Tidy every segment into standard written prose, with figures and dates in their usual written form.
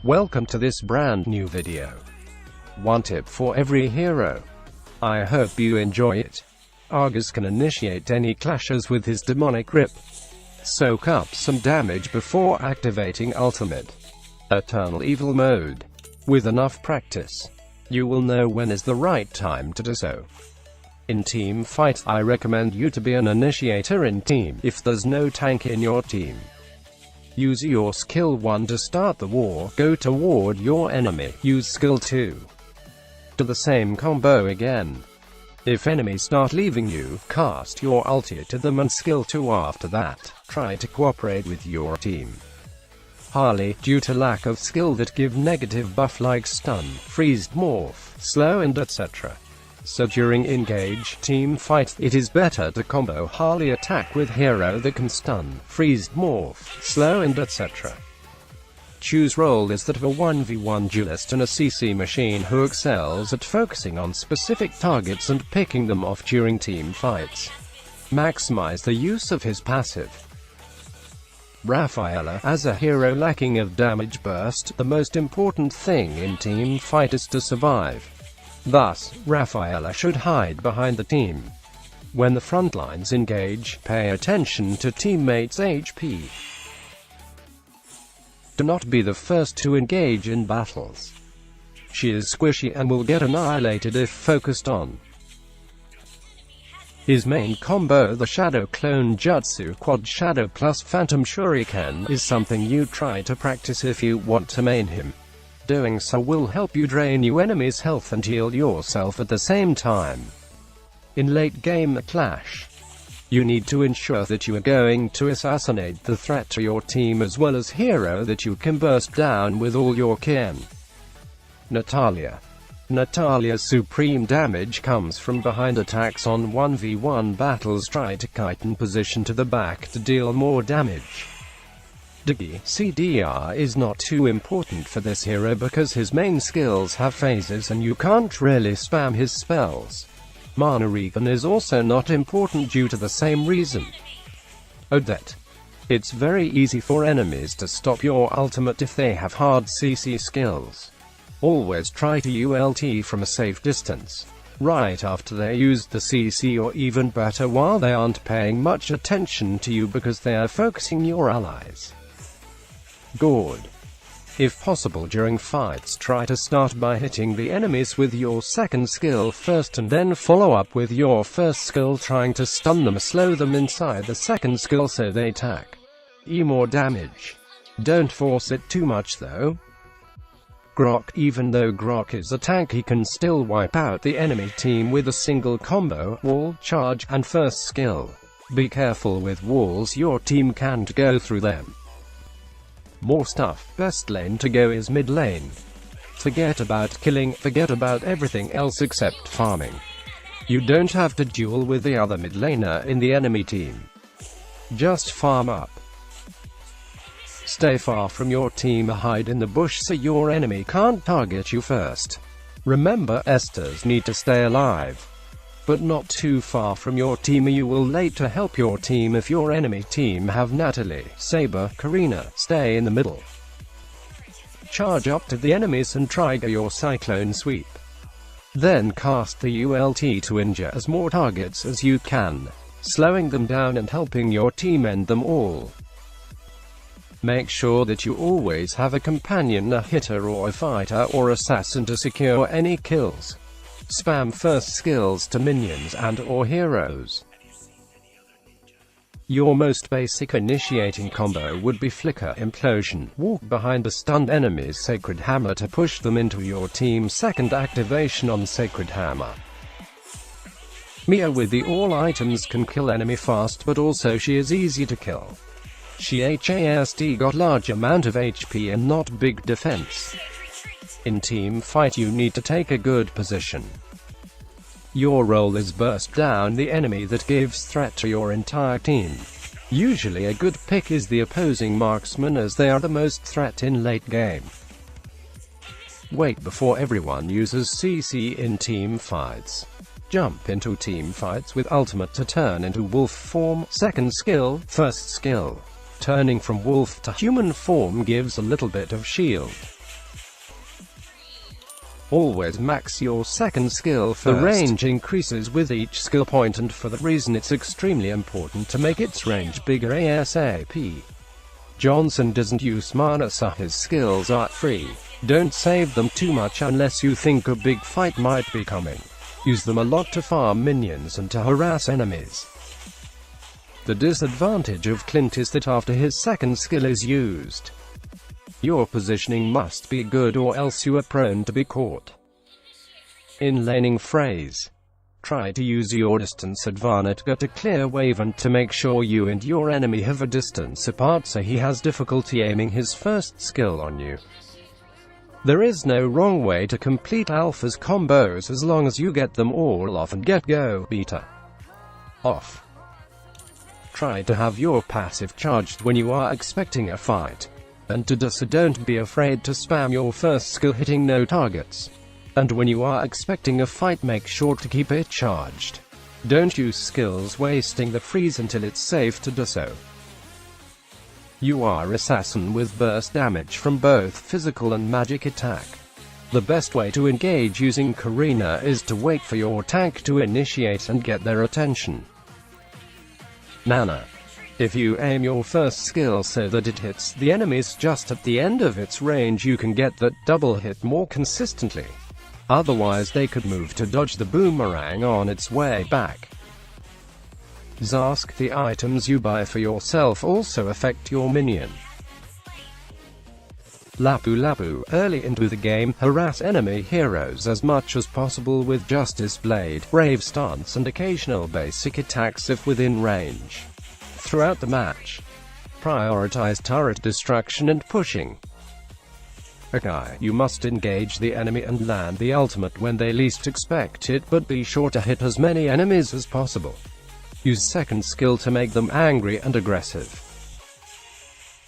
Welcome to this brand new video. One tip for every hero. I hope you enjoy it. Argus can initiate any clashes with his demonic grip. Soak up some damage before activating ultimate Eternal Evil mode. With enough practice, you will know when is the right time to do so. In team fights, I recommend you to be an initiator in team if there's no tank in your team. Use your skill 1 to start the war, go toward your enemy, use skill 2. Do the same combo again. If enemies start leaving you, cast your ulti to them and skill 2 after that. Try to cooperate with your team. Harley, due to lack of skill that give negative buff like stun, freeze, morph, slow and etc. So during engage team fights, it is better to combo Harley attack with hero that can stun, freeze, morph, slow and etc. Choose role is that of a 1v1 duelist and a CC machine who excels at focusing on specific targets and picking them off during team fights. Maximize the use of his passive. Rafaela, as a hero lacking of damage burst, the most important thing in team fight is to survive. Thus, Rafaela should hide behind the team. When the frontlines engage, pay attention to teammates' HP. Do not be the first to engage in battles. She is squishy and will get annihilated if focused on. His main combo, the Shadow Clone Jutsu Quad Shadow plus Phantom Shuriken, is something you try to practice if you want to main him. Doing so will help you drain your enemy's health and heal yourself at the same time. In late game clash, you need to ensure that you are going to assassinate the threat to your team as well as hero that you can burst down with all your kin. Natalia. Natalia's supreme damage comes from behind attacks on 1v1 battles. Try to kite in position to the back to deal more damage. Digi CDR is not too important for this hero because his main skills have phases and you can't really spam his spells. Mana Recon is also not important due to the same reason. Odette. It's very easy for enemies to stop your ultimate if they have hard CC skills. Always try to ult from a safe distance, right after they used the CC, or even better while they aren't paying much attention to you because they are focusing your allies. Gord. If possible during fights, try to start by hitting the enemies with your second skill first and then follow up with your first skill trying to stun them, slow them inside the second skill so they attack. More damage. Don't force it too much though. Grok. Even though Grok is a tank, he can still wipe out the enemy team with a single combo, wall, charge, and first skill. Be careful with walls, your team can't go through them. More stuff. Best lane to go is mid lane. Forget about killing, forget about everything else except farming. You don't have to duel with the other mid laner in the enemy team. Just farm up. Stay far from your team, hide in the bush so your enemy can't target you first. Remember, Esters need to stay alive, but not too far from your team or you will later help your team. If your enemy team have Natalie, Saber, Karina, stay in the middle. Charge up to the enemies and trigger your Cyclone Sweep. Then cast the ult to injure as more targets as you can, slowing them down and helping your team end them all. Make sure that you always have a companion, a hitter or a fighter or assassin to secure any kills. Spam first skills to minions and or heroes. Your most basic initiating combo would be Flicker, Implosion, walk behind the stunned enemy's Sacred Hammer to push them into your team's second activation on Sacred Hammer. Mia with the all items can kill enemy fast, but also she is easy to kill. She has got large amount of HP and not big defense. In team fight you need to take a good position. Your role is burst down the enemy that gives threat to your entire team. Usually a good pick is the opposing marksman as they are the most threat in late game. Wait before everyone uses CC in team fights. Jump into team fights with ultimate to turn into wolf form, second skill, first skill. Turning from wolf to human form gives a little bit of shield. Always max your second skill first. The range increases with each skill point, and for that reason it's extremely important to make its range bigger ASAP. Johnson doesn't use mana, so his skills are free. Don't save them too much unless you think a big fight might be coming. Use them a lot to farm minions and to harass enemies. The disadvantage of Clint is that after his second skill is used, your positioning must be good or else you are prone to be caught. In laning phrase, try to use your distance advantage to clear wave and to make sure you and your enemy have a distance apart so he has difficulty aiming his first skill on you. There is no wrong way to complete Alpha's combos as long as you get them all off and get go beta off. Try to have your passive charged when you are expecting a fight. And to do so, don't be afraid to spam your first skill hitting no targets. And when you are expecting a fight, make sure to keep it charged. Don't use skills wasting the freeze until it's safe to do so. You are assassin with burst damage from both physical and magic attack. The best way to engage using Karina is to wait for your tank to initiate and get their attention. Nana. If you aim your first skill so that it hits the enemies just at the end of its range, you can get that double hit more consistently. Otherwise they could move to dodge the boomerang on its way back. Zask. The items you buy for yourself also affect your minion. Lapu Lapu. Early into the game, harass enemy heroes as much as possible with Justice Blade, Brave Stance and occasional basic attacks if within range. Throughout the match, prioritize turret destruction and pushing. Okay, you must engage the enemy and land the ultimate when they least expect it, but be sure to hit as many enemies as possible. Use second skill to make them angry and aggressive.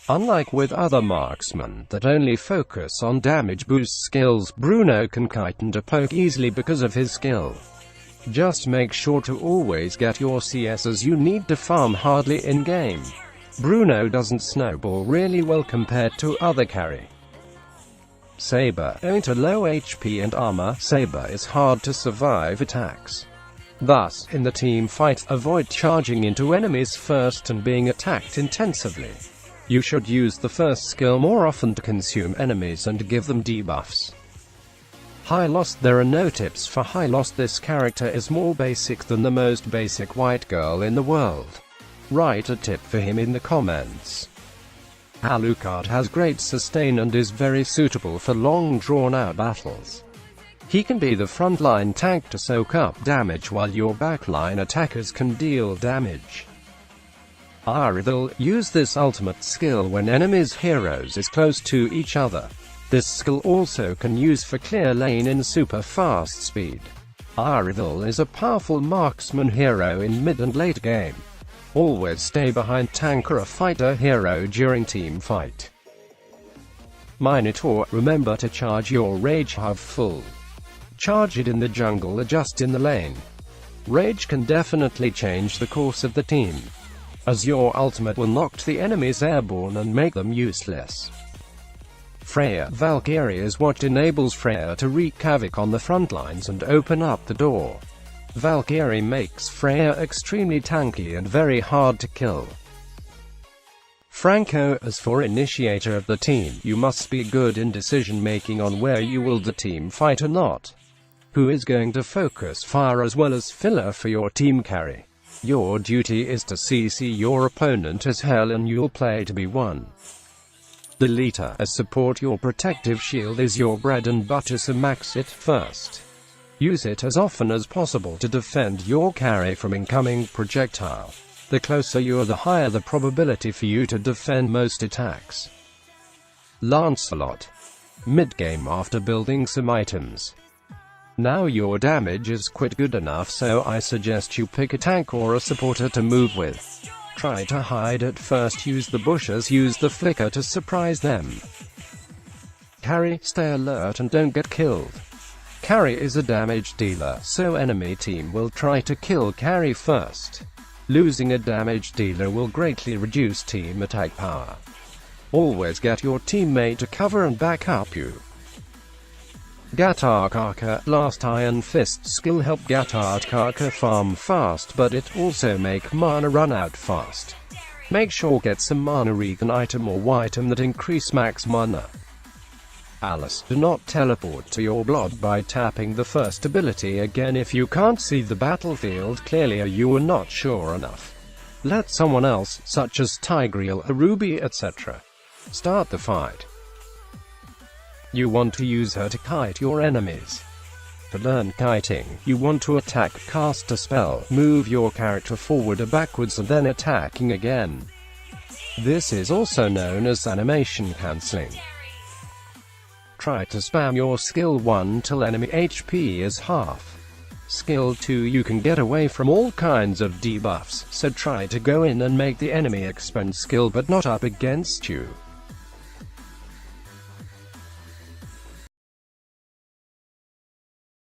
Unlike with other marksmen that only focus on damage boost skills, Bruno can kite and poke easily because of his skill. Just make sure to always get your CS as you need to farm hardly in-game. Bruno doesn't snowball really well compared to other carry. Saber. Owing to low HP and armor, Saber is hard to survive attacks. Thus, in the team fight, avoid charging into enemies first and being attacked intensively. You should use the first skill more often to consume enemies and give them debuffs. High Lost. There are no tips for High Lost. This character is more basic than the most basic white girl in the world. Write a tip for him in the comments. Helcurt has great sustain and is very suitable for long drawn-out battles. He can be the frontline tank to soak up damage while your backline attackers can deal damage. Aridel. Use this ultimate skill when enemies' heroes is close to each other. This skill also can use for clear lane in super fast speed. Aridel is a powerful marksman hero in mid and late game. Always stay behind tank or a fighter hero during team fight. Minotaur. Remember to charge your rage hub full. Charge it in the jungle or just in the lane. Rage can definitely change the course of the team, as your ultimate will knock the enemies airborne and make them useless. Freya. Valkyrie is what enables Freya to wreak havoc on the front lines and open up the door. Valkyrie makes Freya extremely tanky and very hard to kill. Franco. As for initiator of the team, you must be good in decision making on where you will the team fight or not. Who is going to focus fire as well as filler for your team carry. Your duty is to CC your opponent as hell and you'll play to be won. Deleter. As support, your protective shield is your bread and butter, so max it first. Use it as often as possible to defend your carry from incoming projectile. The closer you are, the higher the probability for you to defend most attacks. Lancelot. Mid-game after building some items. Now your damage is quite good enough, so I suggest you pick a tank or a supporter to move with. Try to hide at first, use the bushes, use the flicker to surprise them. Carry. Stay alert and don't get killed. Carry is a damage dealer, so enemy team will try to kill carry first. Losing a damage dealer will greatly reduce team attack power. Always get your teammate to cover and back up you. Gattaca Last Iron Fist skill help Gattaca farm fast, but it also make mana run out fast. Make sure get some mana recon item or item that increase max mana. Alice, do not teleport to your blob by tapping the first ability again if you can't see the battlefield clearly or you are not sure enough. Let someone else, such as Tigreal, Ruby, etc., start the fight. You want to use her to kite your enemies. To learn kiting, you want to attack, cast a spell, move your character forward or backwards and then attacking again. This is also known as animation cancelling. Try to spam your skill 1 till enemy HP is half. Skill 2 you can get away from all kinds of debuffs, so try to go in and make the enemy expend skill but not up against you.